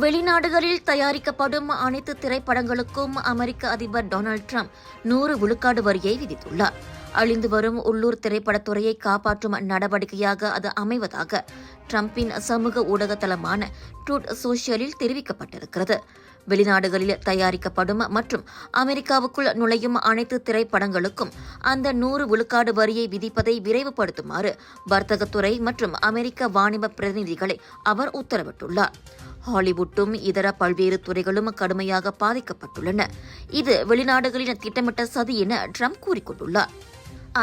வெளிநாடுகளில் தயாரிக்கப்படும் அனைத்து திரைப்படங்களுக்கும் அமெரிக்க அதிபர் டொனால்டு டிரம்ப் 100 விழுக்காடு வரியை விதித்துள்ளார். அழிந்து வரும் உள்ளூர் திரைப்படத்துறையை காப்பாற்றும் நடவடிக்கையாக அது அமைவதாக டிரம்பின் சமூக ஊடக தளமான ட்ரூத் சோஷியலில் தெரிவிக்கப்பட்டிருக்கிறது. வெளிநாடுகளில் தயாரிக்கப்படும் மற்றும் அமெரிக்காவுக்குள் நுழையும் அனைத்து திரைப்படங்களுக்கும் அந்த 100 விழுக்காடு வரியை விதிப்பதை விரைவுபடுத்துமாறு வர்த்தகத்துறை மற்றும் அமெரிக்க வாணிப பிரதிநிதிகளை அவர் உத்தரவிட்டுள்ளார். ஹாலிவுட்டும் இதர பல்வேறு துறைகளும் கடுமையாக பாதிக்கப்பட்டுள்ளன. இது வெளிநாடுகளின் திட்டமிட்ட சதி என ட்ரம்ப் கூறிக்கொண்டுள்ளார்.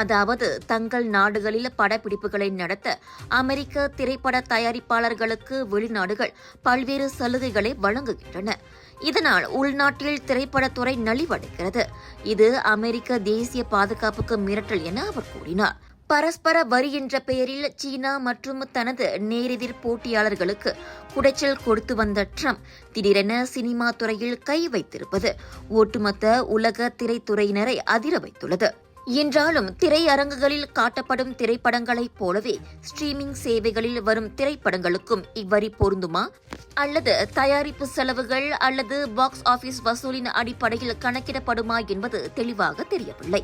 அதாவது தங்கள் நாடுகளில் படப்பிடிப்புகளை நடத்த அமெரிக்க திரைப்பட தயாரிப்பாளர்களுக்கு வெளிநாடுகள் பல்வேறு சலுகைகளை வழங்குகின்றன. இதனால் உள்நாட்டில் திரைப்படத்துறை நலிவடைகிறது. இது அமெரிக்க தேசிய பாதுகாப்புக்கு மிரட்டல் என அவர் கூறினார். பரஸ்பர வரி என்ற பெயரில் சீனா மற்றும் தனது நேரெதிர் போட்டியாளர்களுக்கு குடைச்சல் கொடுத்து வந்த ட்ரம்ப் திடீரென சினிமா துறையில் கை வைத்திருப்பது ஒட்டுமொத்த உலக திரைத்துறையினரை அதிர வைத்துள்ளது. என்றாலும் திரையரங்குகளில் காட்டப்படும் திரைப்படங்களைப் போலவே ஸ்ட்ரீமிங் சேவைகளில் வரும் திரைப்படங்களுக்கும் இவ்வரி பொருந்துமா அல்லது தயாரிப்பு செலவுகள் அல்லது பாக்ஸ் ஆபீஸ் வசூலின் அடிப்படையில் கணக்கிடப்படுமா என்பது தெளிவாக தெரியவில்லை.